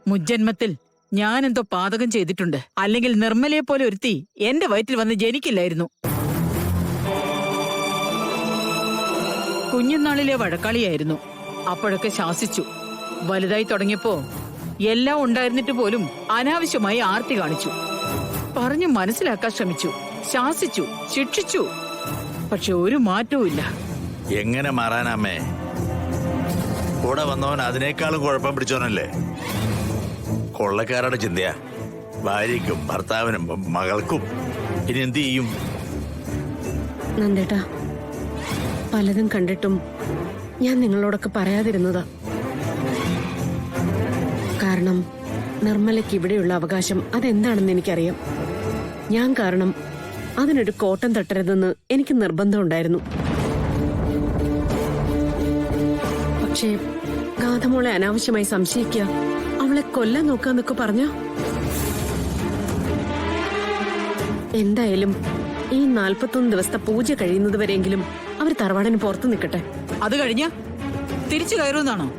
മുജ്ജന്മത്തിൽ ഞാൻ എന്തോ പാതകം ചെയ്തിട്ടുണ്ട്. അല്ലെങ്കിൽ നിർമ്മലയെ പോലെ ഒരുത്തി എന്റെ വയറ്റിൽ വന്ന് ജനിക്കില്ലായിരുന്നു. കുഞ്ഞുനാളിലെ വഴക്കാളിയായിരുന്നു. അപ്പോഴൊക്കെ ശാസിച്ചു. വലുതായി തുടങ്ങിയപ്പോ എല്ലാം ഉണ്ടായിരുന്നിട്ട് പോലും അനാവശ്യമായി ആർത്തി കാണിച്ചു. പറഞ്ഞു മനസ്സിലാക്കാൻ ശ്രമിച്ചു, ശാസിച്ചു, ശിക്ഷിച്ചു. പക്ഷെ ഒരു മാറ്റവും ഇല്ല. എങ്ങനെ മാറാനാമേ? കൂടെ വന്നവൻ അതിനേക്കാളും കുഴപ്പം പിടിച്ചവനല്ലേ. കൊള്ളക്കാരുടെ ചിന്തയാ. ഭാര്യയ്ക്കും ഭർത്താവിനും മകൾക്കും. ഇനി എന്ത് ചെയ്യും? നന്ദേട്ടാ, പലതും കണ്ടിട്ടും ഞാൻ നിങ്ങളോടൊക്കെ പറയാതിരുന്നതാ. കാരണം നിർമ്മലയ്ക്ക് ഇവിടെയുള്ള അവകാശം അതെന്താണെന്ന് എനിക്കറിയാം. ഞാൻ കാരണം അതിനൊരു കോട്ടം തട്ടരുതെന്ന് എനിക്ക് നിർബന്ധമുണ്ടായിരുന്നു. പക്ഷേ ഗാഥമോളെ അനാവശ്യമായി സംശയിക്കുക, അവളെ കൊല്ലാൻ നോക്കാന്നൊക്കെ പറഞ്ഞ എന്തായാലും ഈ 41 ദിവസത്തെ പൂജ കഴിയുന്നത് വരെയെങ്കിലും അവർ തറവാടിന് പുറത്തു നിൽക്കട്ടെ. അത് കഴിഞ്ഞ തിരിച്ചു കയറുമെന്നാണോ?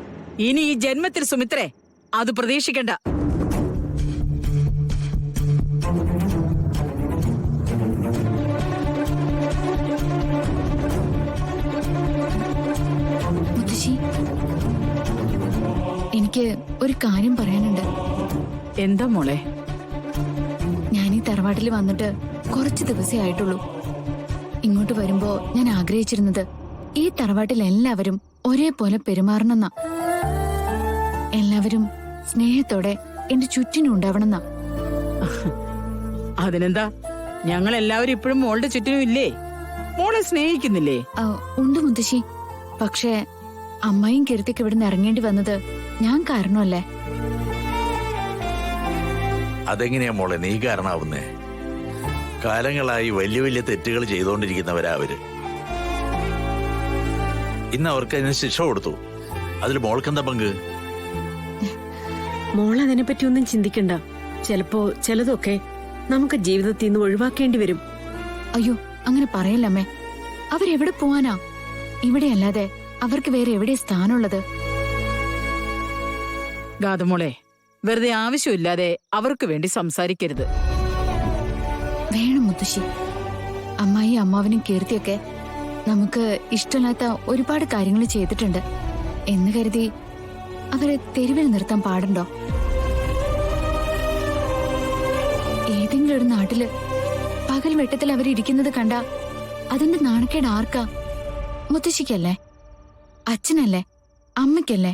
ഇനി ഈ ജന്മത്തിൽ സുമിത്രേ അത് പ്രതീക്ഷിക്കണ്ട. മുത്തശ്ശി, എനിക്ക് ഒരു കാര്യം പറയാനുണ്ട്. എന്താ മോളെ? ഞാൻ ഈ തറവാട്ടിൽ വന്നിട്ട് കുറച്ച് ദിവസേ ആയിട്ടുള്ളൂ. ഇങ്ങോട്ട് വരുമ്പോ ഞാൻ ആഗ്രഹിച്ചിരുന്നത് ഈ തറവാട്ടിൽ എല്ലാവരും ഒരേപോലെ പെരുമാറണമെന്നാ. എല്ലാവരും സ്നേഹത്തോടെ എന്റെ ചുറ്റിനും ഉണ്ടാവണമെന്നാ. അതിനെന്താ, ഞങ്ങൾ എല്ലാവരും ഇപ്പോഴും മോളുടെ ചുറ്റിനും ഇല്ലേ? മോളെ സ്നേഹിക്കുന്നില്ലേ? ഉണ്ട് മുത്തശ്ശി. പക്ഷേ അമ്മയും കീർത്തിക്ക് ഇവിടുന്ന് ഇറങ്ങേണ്ടി വന്നത് ഞാൻ കാരണമല്ലേ? അതെങ്ങനെയാ മോളെ നീ കാരണാവുന്നേ? കാലങ്ങളായി വലിയ വലിയ തെറ്റുകൾ ചെയ്തുകൊണ്ടിരിക്കുന്നവരാ അവര്. ഇന്ന് അവർക്ക് അതിന് ശിക്ഷ കൊടുത്തു. അതിൽ മോൾക്കെന്താ പങ്ക്? മോൾ അതിനെപ്പറ്റി ഒന്നും ചിന്തിക്കണ്ട. ചിലപ്പോ ചിലതൊക്കെ നമുക്ക് ജീവിതത്തിൽ നിന്ന് ഒഴിവാക്കേണ്ടി വരും. അയ്യോ, അങ്ങനെ പറയല്ലമ്മേ. അവരെവിടെ പോവാനാ? ഇവിടെയല്ലാതെ അവർക്ക് വേറെ എവിടെ സ്ഥാനമുള്ളത്? ഗാഥമോളെ, വെറുതെ ആവശ്യമില്ലാതെ അവർക്ക് വേണ്ടി സംസാരിക്കരുത്. വേണം മുത്തശ്ശി. അമ്മായി അമ്മാവനും കീർത്തിയൊക്കെ നമുക്ക് ഇഷ്ടമില്ലാത്ത ഒരുപാട് കാര്യങ്ങൾ ചെയ്തിട്ടുണ്ട് എന്ന് കരുതി അവരെ തെരുവിൽ നിർത്താൻ പാടുണ്ടോ? ഏതെങ്കിലും ഒരു നാട്ടില് പകൽ വെട്ടത്തിൽ അവരിയ്ക്കുന്നത് കണ്ട അതിന്റെ നാണക്കേട് ആർക്കാ? മുത്തശ്ശിക്കല്ലേ? അച്ഛനല്ലേ? അമ്മയ്ക്കല്ലേ?